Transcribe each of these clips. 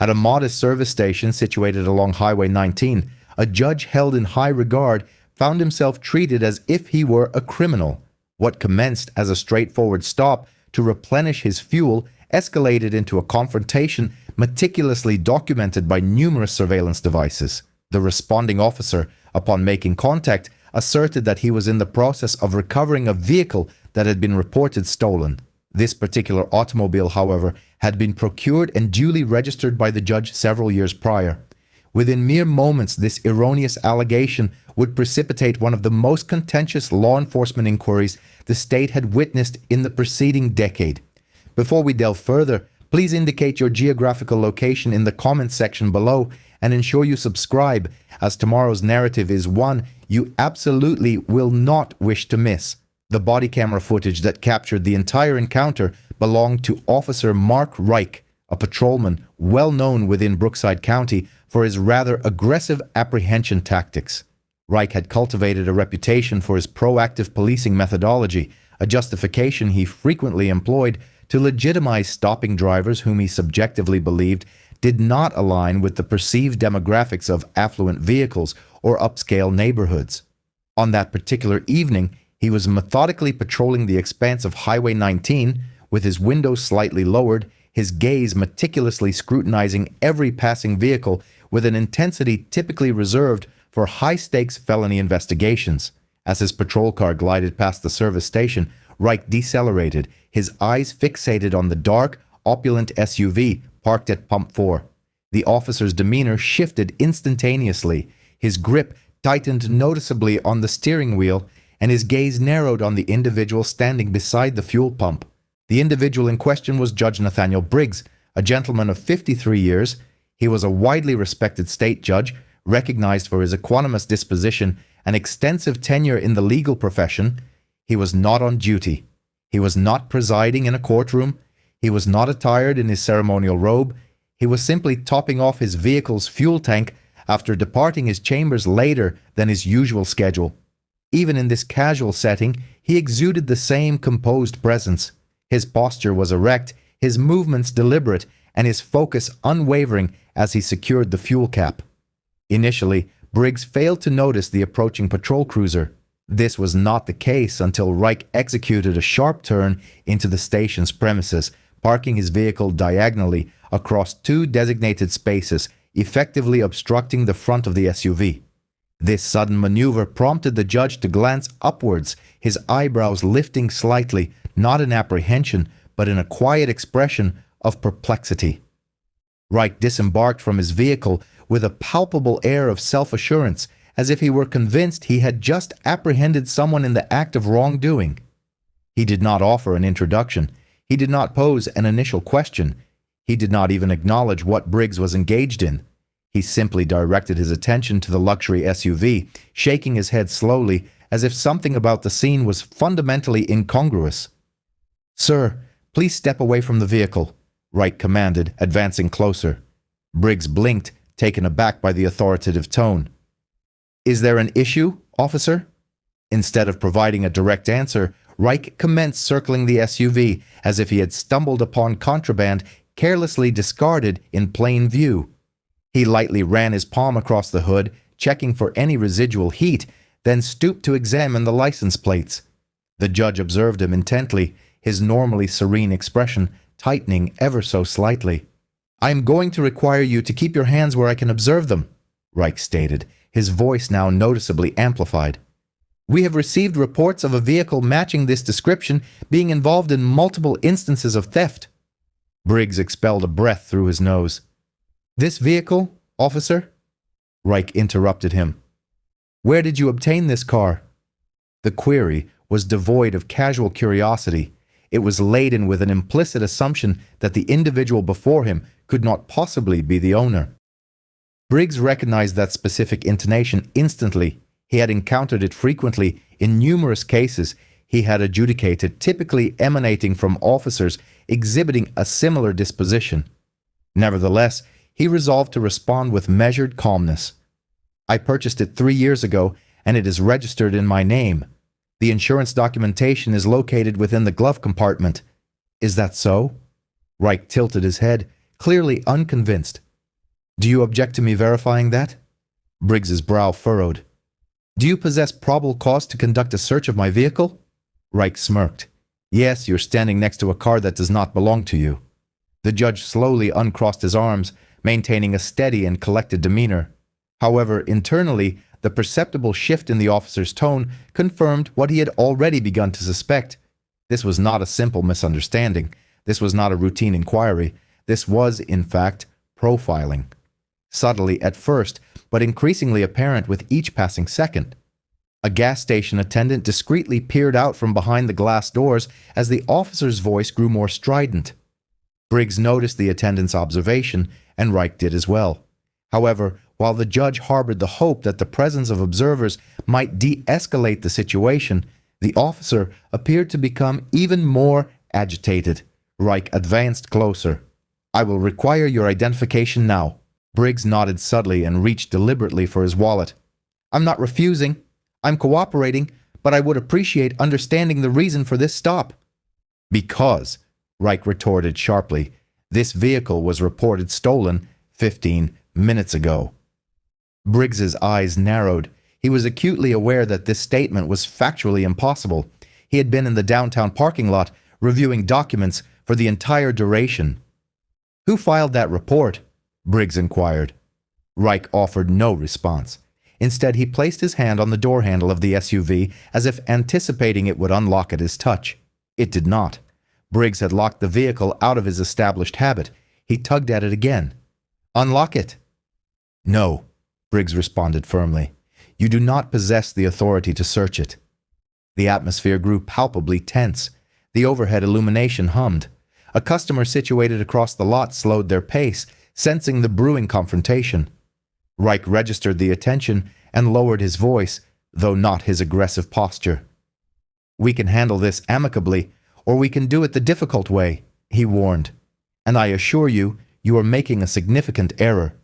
At a modest service station situated along Highway 19, a judge held in high regard found himself treated as if he were a criminal. What commenced as a straightforward stop to replenish his fuel escalated into a confrontation meticulously documented by numerous surveillance devices. The responding officer, upon making contact, asserted that he was in the process of recovering a vehicle that had been reported stolen. This particular automobile, however, had been procured and duly registered by the judge several years prior. Within mere moments, this erroneous allegation would precipitate one of the most contentious law enforcement inquiries the state had witnessed in the preceding decade. Before we delve further, please indicate your geographical location in the comments section below and ensure you subscribe, as tomorrow's narrative is one you absolutely will not wish to miss. The body camera footage that captured the entire encounter belonged to Officer Mark Reich, a patrolman well known within Brookside County for his rather aggressive apprehension tactics. Reich had cultivated a reputation for his proactive policing methodology, a justification he frequently employed to legitimize stopping drivers whom he subjectively believed did not align with the perceived demographics of affluent vehicles or upscale neighborhoods. On that particular evening, he was methodically patrolling the expanse of Highway 19, with his windows slightly lowered, his gaze meticulously scrutinizing every passing vehicle with an intensity typically reserved for high-stakes felony investigations. As his patrol car glided past the service station, Reich decelerated, his eyes fixated on the dark, opulent SUV parked at Pump 4. The officer's demeanor shifted instantaneously, his grip tightened noticeably on the steering wheel, and his gaze narrowed on the individual standing beside the fuel pump. The individual in question was Judge Nathaniel Briggs, a gentleman of 53 years. He was a widely respected state judge, recognized for his equanimous disposition and extensive tenure in the legal profession. He was not on duty. He was not presiding in a courtroom. He was not attired in his ceremonial robe. He was simply topping off his vehicle's fuel tank after departing his chambers later than his usual schedule. Even in this casual setting, he exuded the same composed presence. His posture was erect, his movements deliberate, and his focus unwavering as he secured the fuel cap. Initially, Briggs failed to notice the approaching patrol cruiser. This was not the case until Reich executed a sharp turn into the station's premises, parking his vehicle diagonally across two designated spaces, effectively obstructing the front of the SUV. This sudden maneuver prompted the judge to glance upwards, his eyebrows lifting slightly, not in apprehension, but in a quiet expression of perplexity. Reich disembarked from his vehicle with a palpable air of self-assurance, as if he were convinced he had just apprehended someone in the act of wrongdoing. He did not offer an introduction. He did not pose an initial question. He did not even acknowledge what Briggs was engaged in. He simply directed his attention to the luxury SUV, shaking his head slowly, as if something about the scene was fundamentally incongruous. "Sir, please step away from the vehicle," Reich commanded, advancing closer. Briggs blinked, taken aback by the authoritative tone. "Is there an issue, officer?" Instead of providing a direct answer, Reich commenced circling the SUV as if he had stumbled upon contraband carelessly discarded in plain view. He lightly ran his palm across the hood, checking for any residual heat, then stooped to examine the license plates. The judge observed him intently, his normally serene expression tightening ever so slightly. "I am going to require you to keep your hands where I can observe them," Reich stated, his voice now noticeably amplified. "We have received reports of a vehicle matching this description being involved in multiple instances of theft." Briggs expelled a breath through his nose. "This vehicle, officer?" Reich interrupted him. "Where did you obtain this car?" The query was devoid of casual curiosity. It was laden with an implicit assumption that the individual before him could not possibly be the owner. Briggs recognized that specific intonation instantly. He had encountered it frequently in numerous cases he had adjudicated, typically emanating from officers exhibiting a similar disposition. Nevertheless, he resolved to respond with measured calmness. "I purchased it 3 years ago, and it is registered in my name. The insurance documentation is located within the glove compartment. Is that so?" Reich tilted his head, clearly unconvinced. Do you object to me verifying that? Briggs's brow furrowed. Do you possess probable cause to conduct a search of my vehicle? Reich smirked. Yes, you're standing next to a car that does not belong to you. The judge slowly uncrossed his arms, maintaining a steady and collected demeanor. However, internally, the perceptible shift in the officer's tone confirmed what he had already begun to suspect. This was not a simple misunderstanding. This was not a routine inquiry. This was, in fact, profiling. Subtly at first, but increasingly apparent with each passing second. A gas station attendant discreetly peered out from behind the glass doors as the officer's voice grew more strident. Briggs noticed the attendant's observation, and Reich did as well. However, while the judge harbored the hope that the presence of observers might de-escalate the situation, the officer appeared to become even more agitated. Reich advanced closer. I will require your identification now. Briggs nodded subtly and reached deliberately for his wallet. I'm not refusing. I'm cooperating, but I would appreciate understanding the reason for this stop. Because, Reich retorted sharply, this vehicle was reported stolen 15 minutes ago. Briggs's eyes narrowed. He was acutely aware that this statement was factually impossible. He had been in the downtown parking lot, reviewing documents for the entire duration. Who filed that report? Briggs inquired. Reich offered no response. Instead, he placed his hand on the door handle of the SUV as if anticipating it would unlock at his touch. It did not. Briggs had locked the vehicle out of his established habit. He tugged at it again. Unlock it. No, Briggs responded firmly. You do not possess the authority to search it. The atmosphere grew palpably tense. The overhead illumination hummed. A customer situated across the lot slowed their pace, sensing the brewing confrontation. Reich registered the attention and lowered his voice, though not his aggressive posture. We can handle this amicably, or we can do it the difficult way, he warned. And I assure you, you are making a significant error.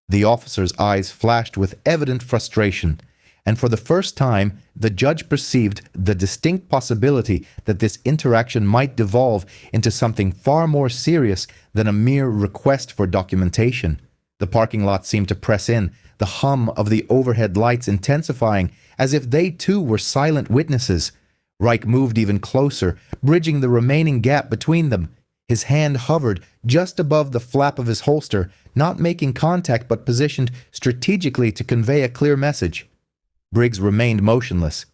The officer's eyes flashed with evident frustration, and for the first time, the judge perceived the distinct possibility that this interaction might devolve into something far more serious than a mere request for documentation. The parking lot seemed to press in, the hum of the overhead lights intensifying, as if they too were silent witnesses. Reich moved even closer, bridging the remaining gap between them. His hand hovered just above the flap of his holster, not making contact but positioned strategically to convey a clear message. Briggs remained motionless.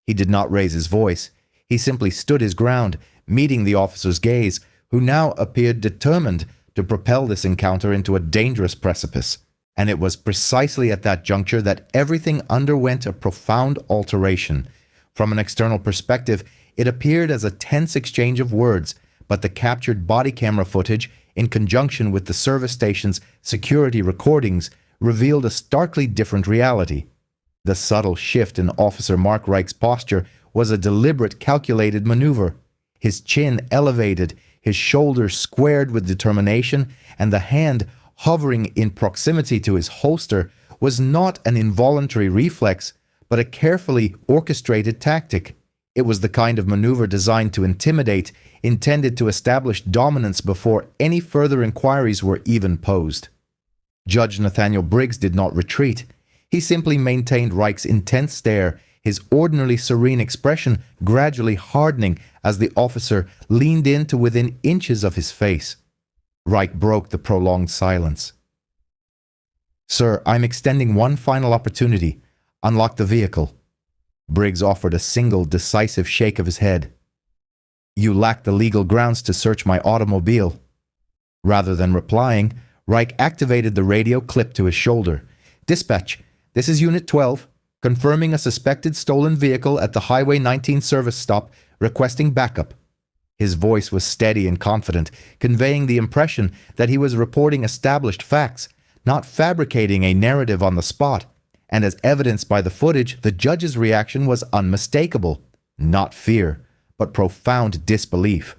He did not raise his voice. He simply stood his ground, meeting the officer's gaze, who now appeared determined to propel this encounter into a dangerous precipice. And it was precisely at that juncture that everything underwent a profound alteration. From an external perspective, it appeared as a tense exchange of words, but the captured body camera footage, in conjunction with the service station's security recordings, revealed a starkly different reality. The subtle shift in Officer Mark Reich's posture was a deliberate, calculated maneuver. His chin elevated, his shoulders squared with determination, and the hand hovering in proximity to his holster was not an involuntary reflex, but a carefully orchestrated tactic. It was the kind of maneuver designed to intimidate, intended to establish dominance before any further inquiries were even posed. Judge Nathaniel Briggs did not retreat. He simply maintained Reich's intense stare, his ordinarily serene expression gradually hardening as the officer leaned in to within inches of his face. Reich broke the prolonged silence. Sir, I'm extending one final opportunity. Unlock the vehicle. Briggs offered a single decisive shake of his head. You lack the legal grounds to search my automobile. Rather than replying, Reich activated the radio clipped to his shoulder. Dispatch, this is Unit 12, confirming a suspected stolen vehicle at the Highway 19 service stop, requesting backup. His voice was steady and confident, conveying the impression that he was reporting established facts, not fabricating a narrative on the spot. And as evidenced by the footage, the judge's reaction was unmistakable. Not fear, but profound disbelief.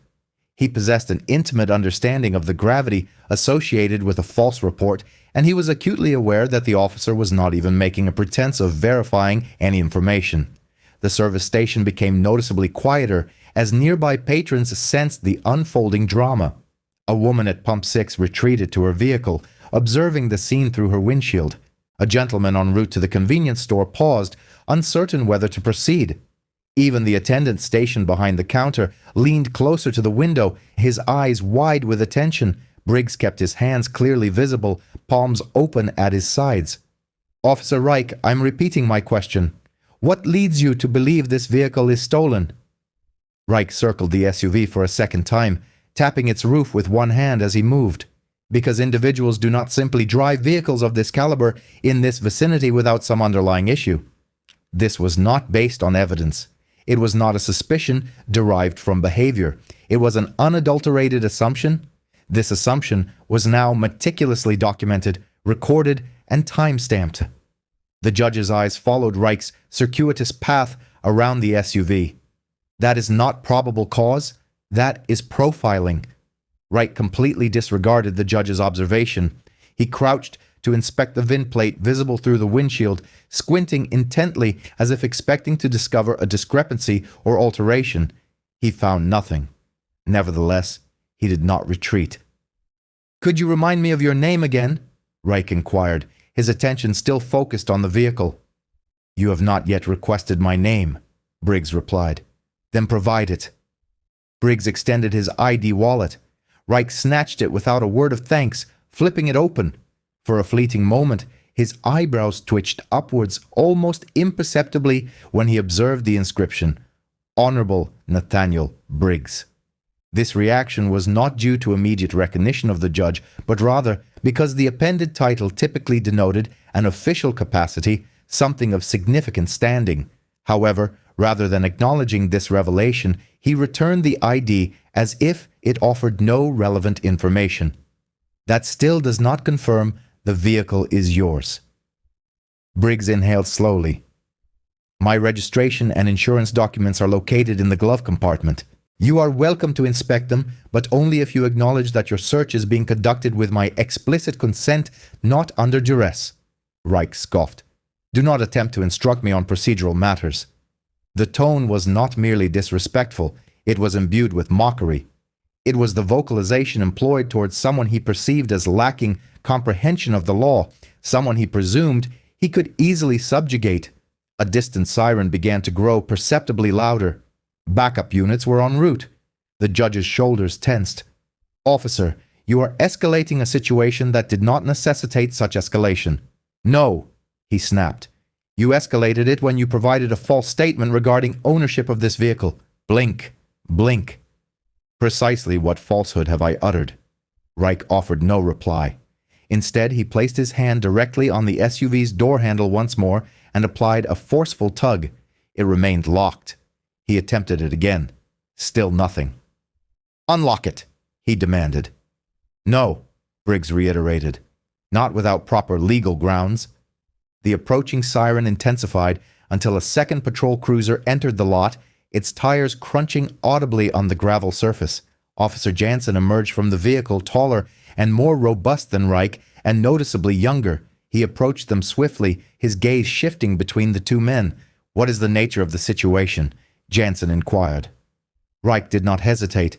He possessed an intimate understanding of the gravity associated with a false report, and he was acutely aware that the officer was not even making a pretense of verifying any information. The service station became noticeably quieter as nearby patrons sensed the unfolding drama. A woman at Pump 6 retreated to her vehicle, observing the scene through her windshield. A gentleman en route to the convenience store paused, uncertain whether to proceed. Even the attendant stationed behind the counter leaned closer to the window, his eyes wide with attention. Briggs kept his hands clearly visible, palms open at his sides. "Officer Reich, I'm repeating my question. What leads you to believe this vehicle is stolen?" Reich circled the SUV for a second time, tapping its roof with one hand as he moved. "Because individuals do not simply drive vehicles of this caliber in this vicinity without some underlying issue." This was not based on evidence. It was not a suspicion derived from behavior. It was an unadulterated assumption. This assumption was now meticulously documented, recorded, and time-stamped. The judge's eyes followed Reich's circuitous path around the SUV. That is not probable cause. That is profiling. Reich completely disregarded the judge's observation. He crouched to inspect the VIN plate visible through the windshield, squinting intently as if expecting to discover a discrepancy or alteration. He found nothing. Nevertheless, he did not retreat. "Could you remind me of your name again?" Reich inquired, his attention still focused on the vehicle. "You have not yet requested my name," Briggs replied. "Then provide it." Briggs extended his ID wallet. Reich snatched it without a word of thanks, flipping it open. For a fleeting moment, his eyebrows twitched upwards almost imperceptibly when he observed the inscription, "Honorable Nathaniel Briggs." This reaction was not due to immediate recognition of the judge, but rather because the appended title typically denoted an official capacity, something of significant standing. However, rather than acknowledging this revelation, he returned the ID as if it offered no relevant information. "That still does not confirm the vehicle is yours." Briggs inhaled slowly. "My registration and insurance documents are located in the glove compartment. You are welcome to inspect them, but only if you acknowledge that your search is being conducted with my explicit consent, not under duress." Reich scoffed. "Do not attempt to instruct me on procedural matters." The tone was not merely disrespectful, it was imbued with mockery. It was the vocalization employed towards someone he perceived as lacking comprehension of the law, someone he presumed he could easily subjugate. A distant siren began to grow perceptibly louder. Backup units were en route. The judge's shoulders tensed. "Officer, you are escalating a situation that did not necessitate such escalation." "No," he snapped. "You escalated it when you provided a false statement regarding ownership of this vehicle. Blink. Blink." "Precisely what falsehood have I uttered?" Reich offered no reply. Instead, he placed his hand directly on the SUV's door handle once more and applied a forceful tug. It remained locked. He attempted it again. Still nothing. "Unlock it," he demanded. "No," Briggs reiterated. "Not without proper legal grounds." The approaching siren intensified until a second patrol cruiser entered the lot, its tires crunching audibly on the gravel surface. Officer Jansen emerged from the vehicle taller and more robust than Reich, and noticeably younger. He approached them swiftly, his gaze shifting between the two men. "What is the nature of the situation?" Jansen inquired. Reich did not hesitate.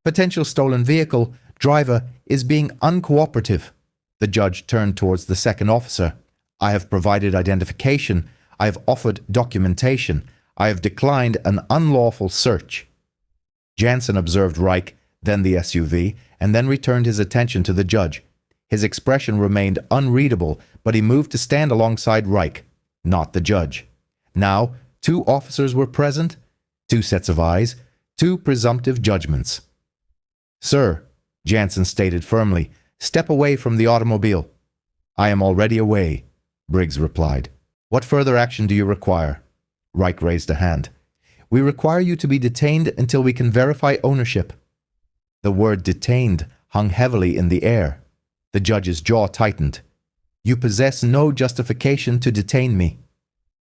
"Potential stolen vehicle. Driver is being uncooperative." The judge turned towards the second officer. "I have provided identification. I have offered documentation. I have declined an unlawful search." Jansen observed Reich, then the SUV, and then returned his attention to the judge. His expression remained unreadable, but he moved to stand alongside Reich, not the judge. Now, two officers were present, two sets of eyes, two presumptive judgments. "Sir," Jansen stated firmly, "step away from the automobile." "I am already away," Briggs replied. "What further action do you require?" Reich raised a hand. "We require you to be detained until we can verify ownership." The word "detained" hung heavily in the air. The judge's jaw tightened. "You possess no justification to detain me."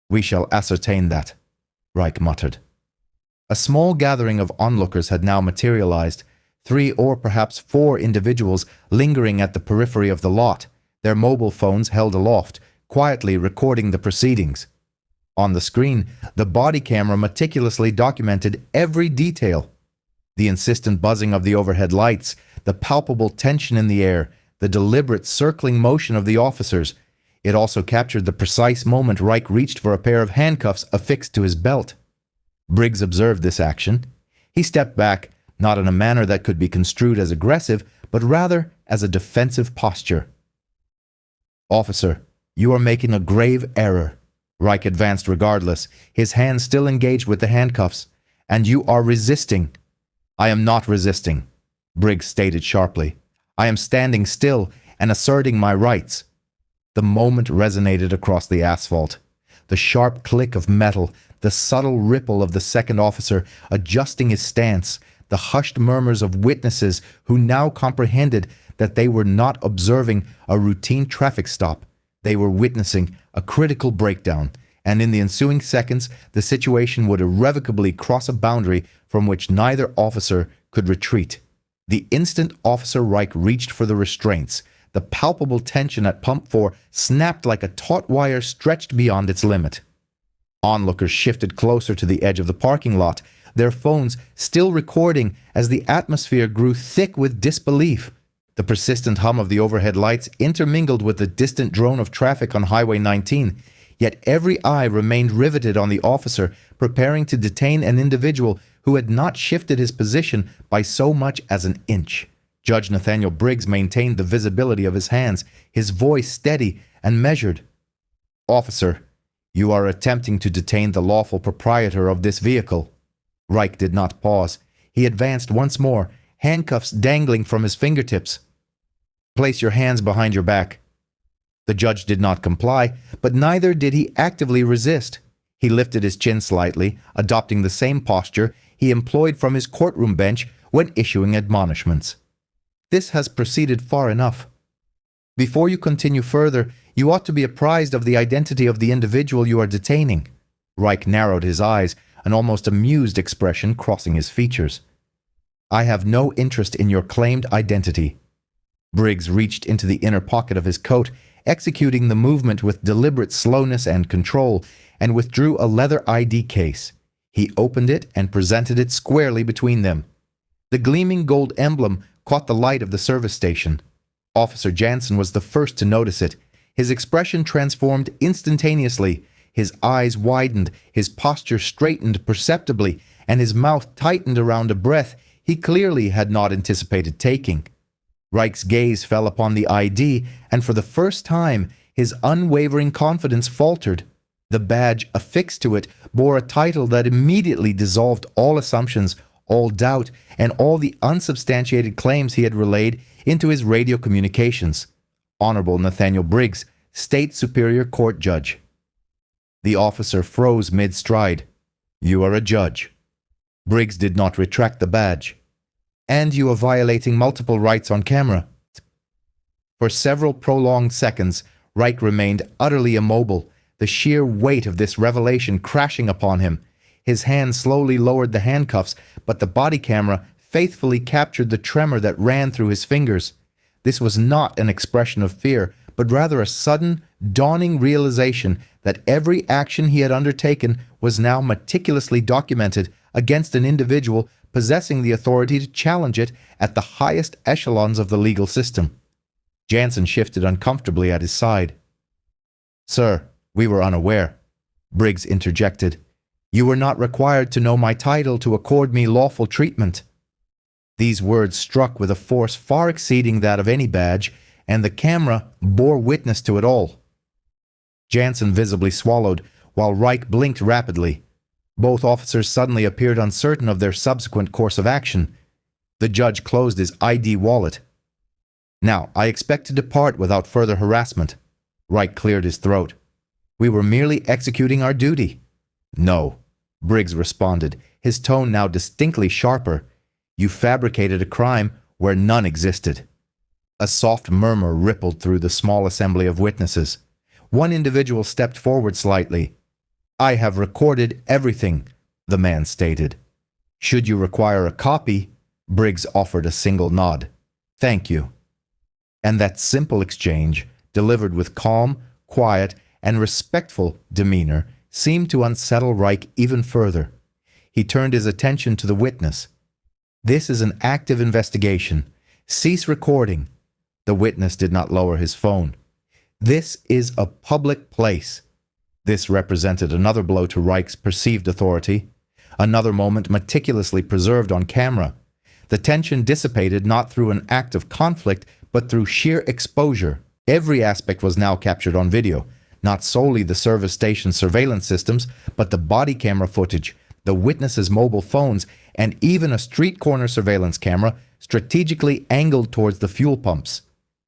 "We shall ascertain that," Reich muttered. A small gathering of onlookers had now materialized, 3 or perhaps 4 individuals lingering at the periphery of the lot, their mobile phones held aloft, quietly recording the proceedings. On the screen, the body camera meticulously documented every detail. The insistent buzzing of the overhead lights, the palpable tension in the air, the deliberate circling motion of the officers. It also captured the precise moment Reich reached for a pair of handcuffs affixed to his belt. Briggs observed this action. He stepped back, not in a manner that could be construed as aggressive, but rather as a defensive posture. "Officer, you are making a grave error." Reich advanced regardless, his hand still engaged with the handcuffs. "And you are resisting." "I am not resisting," Briggs stated sharply. "I am standing still and asserting my rights." The moment resonated across the asphalt. The sharp click of metal, the subtle ripple of the second officer adjusting his stance, the hushed murmurs of witnesses who now comprehended that they were not observing a routine traffic stop. They were witnessing a critical breakdown, and in the ensuing seconds, the situation would irrevocably cross a boundary from which neither officer could retreat. The instant Officer Reich reached for the restraints, the palpable tension at Pump 4 snapped like a taut wire stretched beyond its limit. Onlookers shifted closer to the edge of the parking lot, their phones still recording as the atmosphere grew thick with disbelief. The persistent hum of the overhead lights intermingled with the distant drone of traffic on Highway 19, yet every eye remained riveted on the officer preparing to detain an individual who had not shifted his position by so much as an inch. Judge Nathaniel Briggs maintained the visibility of his hands, his voice steady and measured. "Officer, you are attempting to detain the lawful proprietor of this vehicle." Reich did not pause. He advanced once more, handcuffs dangling from his fingertips. "Place your hands behind your back." The judge did not comply, but neither did he actively resist. He lifted his chin slightly, adopting the same posture he employed from his courtroom bench when issuing admonishments. "This has proceeded far enough. Before you continue further, you ought to be apprised of the identity of the individual you are detaining." Reich narrowed his eyes, an almost amused expression crossing his features. "I have no interest in your claimed identity." Briggs reached into the inner pocket of his coat, executing the movement with deliberate slowness and control, and withdrew a leather ID case. He opened it and presented it squarely between them. The gleaming gold emblem caught the light of the service station. Officer Jansen was the first to notice it. His expression transformed instantaneously. His eyes widened, his posture straightened perceptibly, and his mouth tightened around a breath he clearly had not anticipated taking. Reich's gaze fell upon the ID, and for the first time, his unwavering confidence faltered. The badge affixed to it bore a title that immediately dissolved all assumptions, all doubt, and all the unsubstantiated claims he had relayed into his radio communications. Honorable Nathaniel Briggs, State Superior Court Judge. The officer froze mid-stride. "You are a judge." Briggs did not retract the badge. "And you are violating multiple rights on camera." For several prolonged seconds, Reich remained utterly immobile, the sheer weight of this revelation crashing upon him. His hand slowly lowered the handcuffs, but the body camera faithfully captured the tremor that ran through his fingers. This was not an expression of fear, but rather a sudden, dawning realization that every action he had undertaken was now meticulously documented against an individual possessing the authority to challenge it at the highest echelons of the legal system. Jansen shifted uncomfortably at his side. "Sir, we were unaware," Briggs interjected. "You were not required to know my title to accord me lawful treatment." These words struck with a force far exceeding that of any badge, and the camera bore witness to it all. Jansen visibly swallowed, while Reich blinked rapidly. Both officers suddenly appeared uncertain of their subsequent course of action. The judge closed his ID wallet. "Now, I expect to depart without further harassment." Reich cleared his throat. "We were merely executing our duty." "No," Briggs responded, his tone now distinctly sharper. "You fabricated a crime where none existed." A soft murmur rippled through the small assembly of witnesses. One individual stepped forward slightly. "I have recorded everything," the man stated. "Should you require a copy," Briggs offered a single nod. "Thank you." And that simple exchange, delivered with calm, quiet, and respectful demeanor, seemed to unsettle Reich even further. He turned his attention to the witness. "This is an active investigation. Cease recording. The witness did not lower his phone. This is a public place. This represented another blow to Reich's perceived authority, another moment meticulously preserved on camera. The tension dissipated not through an act of conflict, but through sheer exposure. Every aspect was now captured on video, not solely the service station surveillance systems, but the body camera footage, the witnesses' mobile phones, and even a street corner surveillance camera strategically angled towards the fuel pumps.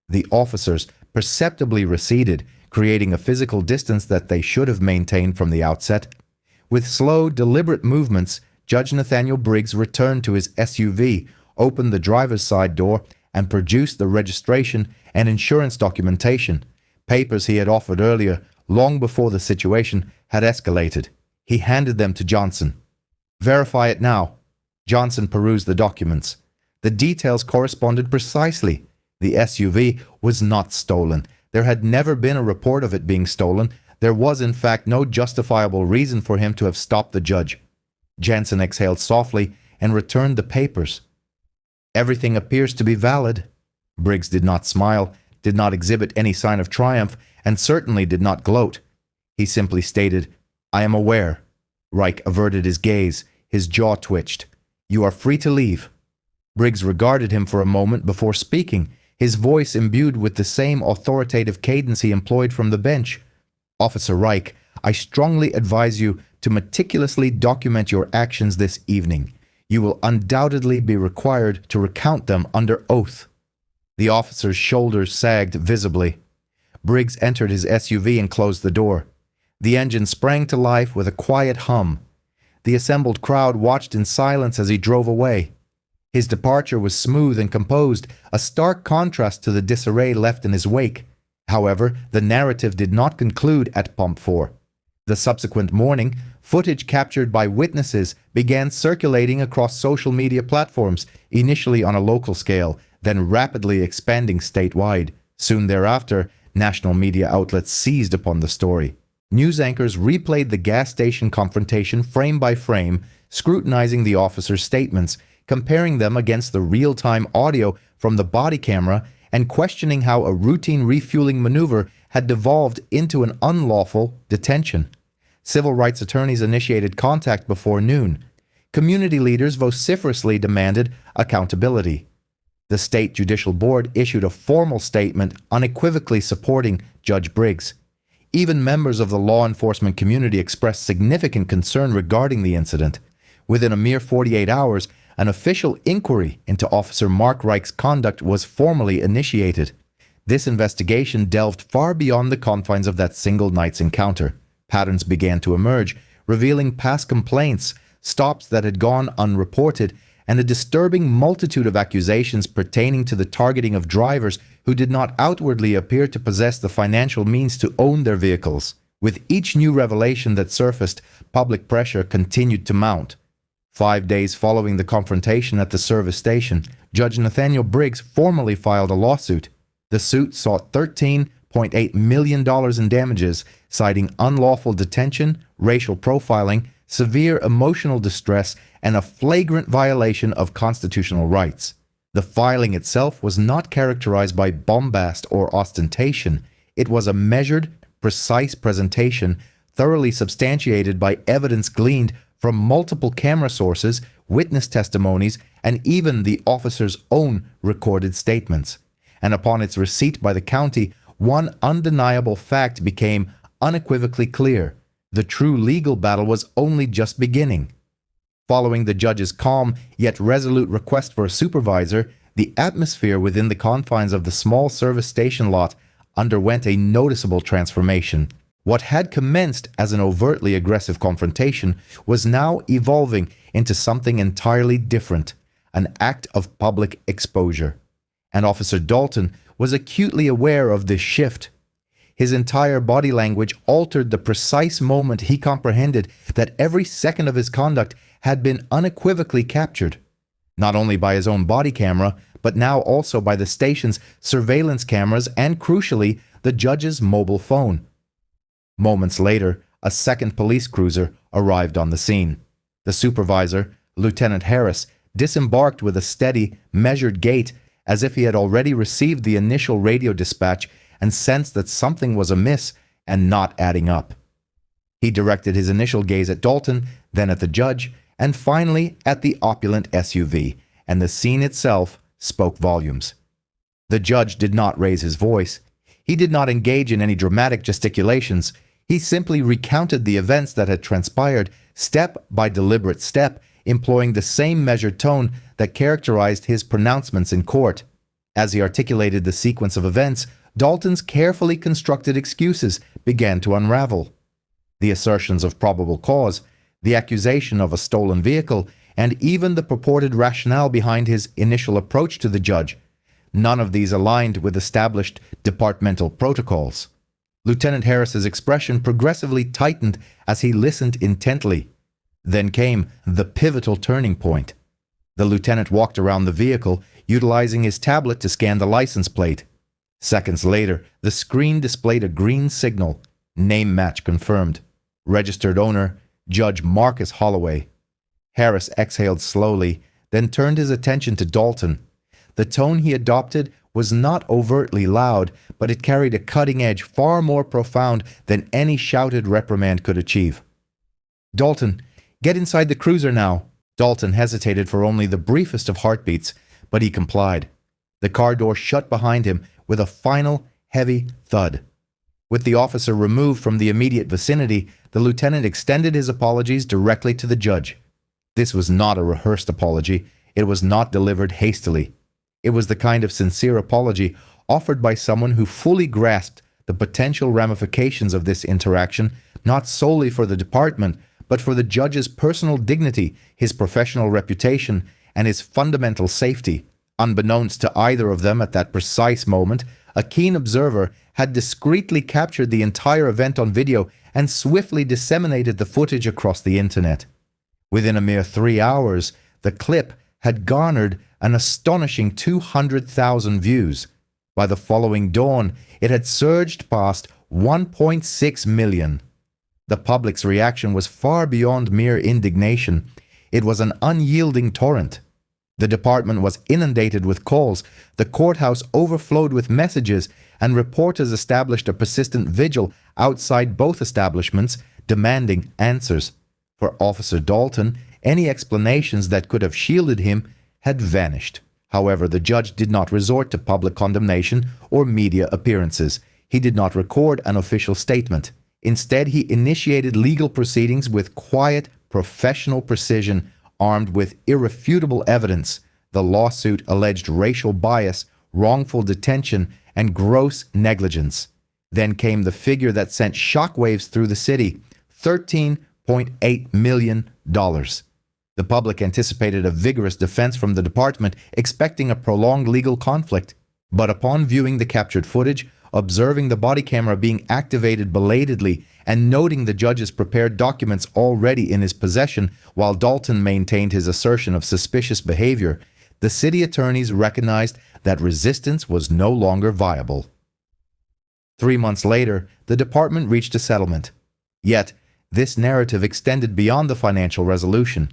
The officers perceptibly receded, creating a physical distance that they should have maintained from the outset. With slow, deliberate movements, Judge Nathaniel Briggs returned to his SUV, opened the driver's side door, and produced the registration and insurance documentation, papers he had offered earlier, long before the situation had escalated. He handed them to Johnson. "Verify it now." Johnson perused the documents. The details corresponded precisely. The SUV was not stolen. There had never been a report of it being stolen. There was, in fact, no justifiable reason for him to have stopped the judge. Jansen exhaled softly and returned the papers. "Everything appears to be valid." Briggs did not smile, did not exhibit any sign of triumph, and certainly did not gloat. He simply stated, "I am aware." Reich averted his gaze. His jaw twitched. "You are free to leave." Briggs regarded him for a moment before speaking, his voice imbued with the same authoritative cadence he employed from the bench. "Officer Reich, I strongly advise you to meticulously document your actions this evening. You will undoubtedly be required to recount them under oath." The officer's shoulders sagged visibly. Briggs entered his SUV and closed the door. The engine sprang to life with a quiet hum. The assembled crowd watched in silence as he drove away. His departure was smooth and composed, a stark contrast to the disarray left in his wake. However, the narrative did not conclude at Pump 4. The subsequent morning, footage captured by witnesses began circulating across social media platforms, initially on a local scale, then rapidly expanding statewide. Soon thereafter, national media outlets seized upon the story. News anchors replayed the gas station confrontation frame by frame, scrutinizing the officer's statements, comparing them against the real-time audio from the body camera, and questioning how a routine refueling maneuver had devolved into an unlawful detention. Civil rights attorneys initiated contact before noon. Community leaders vociferously demanded accountability. The State Judicial Board issued a formal statement unequivocally supporting Judge Briggs. Even members of the law enforcement community expressed significant concern regarding the incident. Within a mere 48 hours, an official inquiry into Officer Mark Reich's conduct was formally initiated. This investigation delved far beyond the confines of that single night's encounter. Patterns began to emerge, revealing past complaints, stops that had gone unreported, and a disturbing multitude of accusations pertaining to the targeting of drivers who did not outwardly appear to possess the financial means to own their vehicles. With each new revelation that surfaced, public pressure continued to mount. 5 days following the confrontation at the service station, Judge Nathaniel Briggs formally filed a lawsuit. The suit sought $13.8 million in damages, citing unlawful detention, racial profiling, severe emotional distress, and a flagrant violation of constitutional rights. The filing itself was not characterized by bombast or ostentation. It was a measured, precise presentation, thoroughly substantiated by evidence gleaned from multiple camera sources, witness testimonies, and even the officer's own recorded statements. And upon its receipt by the county, one undeniable fact became unequivocally clear. The true legal battle was only just beginning. Following the judge's calm yet resolute request for a supervisor, the atmosphere within the confines of the small service station lot underwent a noticeable transformation. What had commenced as an overtly aggressive confrontation was now evolving into something entirely different, an act of public exposure. And Officer Dalton was acutely aware of this shift. His entire body language altered the precise moment he comprehended that every second of his conduct had been unequivocally captured, not only by his own body camera, but now also by the station's surveillance cameras and, crucially, the judge's mobile phone. Moments later, a second police cruiser arrived on the scene. The supervisor, Lieutenant Harris, disembarked with a steady, measured gait as if he had already received the initial radio dispatch and sensed that something was amiss and not adding up. He directed his initial gaze at Dalton, then at the judge, and finally at the opulent SUV, and the scene itself spoke volumes. The judge did not raise his voice. He did not engage in any dramatic gesticulations. He simply recounted the events that had transpired step by deliberate step, employing the same measured tone that characterized his pronouncements in court. As he articulated the sequence of events, Dalton's carefully constructed excuses began to unravel. The assertions of probable cause, the accusation of a stolen vehicle, and even the purported rationale behind his initial approach to the judge. None of these aligned with established departmental protocols. Lieutenant Harris's expression progressively tightened as he listened intently. Then came the pivotal turning point. The lieutenant walked around the vehicle, utilizing his tablet to scan the license plate. Seconds later, the screen displayed a green signal. Name match confirmed. Registered owner, Judge Marcus Holloway. Harris exhaled slowly, then turned his attention to Dalton. The tone he adopted was not overtly loud, but it carried a cutting edge far more profound than any shouted reprimand could achieve. "Dalton, get inside the cruiser now." Dalton hesitated for only the briefest of heartbeats, but he complied. The car door shut behind him with a final, heavy thud. With the officer removed from the immediate vicinity, the lieutenant extended his apologies directly to the judge. This was not a rehearsed apology. It was not delivered hastily. It was the kind of sincere apology offered by someone who fully grasped the potential ramifications of this interaction, not solely for the department, but for the judge's personal dignity, his professional reputation, and his fundamental safety. Unbeknownst to either of them at that precise moment, a keen observer had discreetly captured the entire event on video and swiftly disseminated the footage across the internet. Within a mere 3 hours, the clip had garnered an astonishing 200,000 views. By the following dawn, it had surged past 1.6 million. The public's reaction was far beyond mere indignation. It was an unyielding torrent. The department was inundated with calls, the courthouse overflowed with messages, and reporters established a persistent vigil outside both establishments, demanding answers. For Officer Dalton, any explanations that could have shielded him had vanished. However, the judge did not resort to public condemnation or media appearances. He did not record an official statement. Instead, he initiated legal proceedings with quiet, professional precision, armed with irrefutable evidence. The lawsuit alleged racial bias, wrongful detention, and gross negligence. Then came the figure that sent shockwaves through the city: $13.8 million. The public anticipated a vigorous defense from the department, expecting a prolonged legal conflict. But upon viewing the captured footage, observing the body camera being activated belatedly, and noting the judge's prepared documents already in his possession while Dalton maintained his assertion of suspicious behavior, the city attorneys recognized that resistance was no longer viable. 3 months later, the department reached a settlement. Yet, this narrative extended beyond the financial resolution.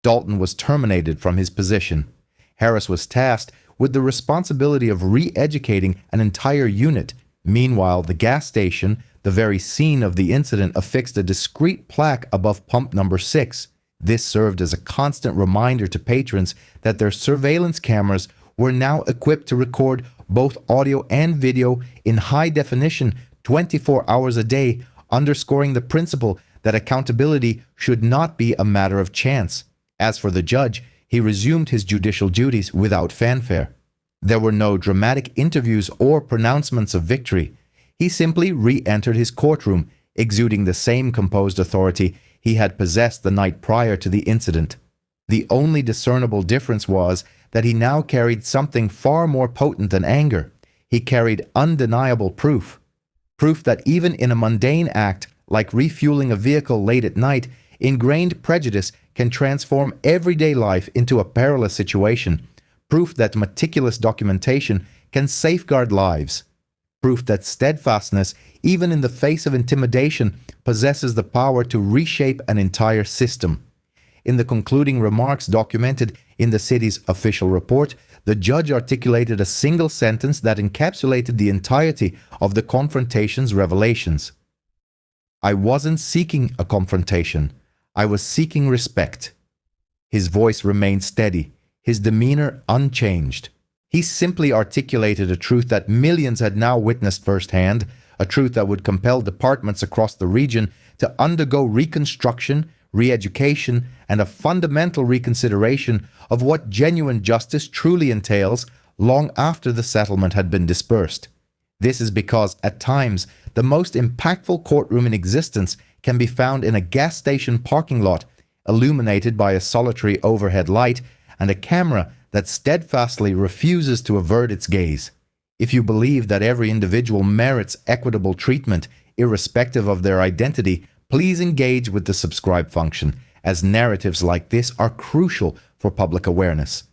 Dalton was terminated from his position. Harris was tasked with the responsibility of re-educating an entire unit. Meanwhile, the gas station, the very scene of the incident, affixed a discreet plaque above pump number 6. This served as a constant reminder to patrons that their surveillance cameras were now equipped to record both audio and video in high definition 24 hours a day, underscoring the principle that accountability should not be a matter of chance. As for the judge, he resumed his judicial duties without fanfare. There were no dramatic interviews or pronouncements of victory. He simply re-entered his courtroom, exuding the same composed authority he had possessed the night prior to the incident. The only discernible difference was that he now carried something far more potent than anger. He carried undeniable proof. Proof that even in a mundane act, like refueling a vehicle late at night, ingrained prejudice can transform everyday life into a perilous situation. Proof that meticulous documentation can safeguard lives. Proof that steadfastness, even in the face of intimidation, possesses the power to reshape an entire system. in the concluding remarks documented in the city's official report, the judge articulated a single sentence that encapsulated the entirety of the confrontation's revelations. "I wasn't seeking a confrontation. I was seeking respect." His voice remained steady, his demeanor unchanged. He simply articulated a truth that millions had now witnessed firsthand, a truth that would compel departments across the region to undergo reconstruction, re-education, and a fundamental reconsideration of what genuine justice truly entails long after the settlement had been dispersed. This is because, at times, the most impactful courtroom in existence can be found in a gas station parking lot, illuminated by a solitary overhead light and a camera that steadfastly refuses to avert its gaze. If you believe that every individual merits equitable treatment, irrespective of their identity, please engage with the subscribe function, as narratives like this are crucial for public awareness.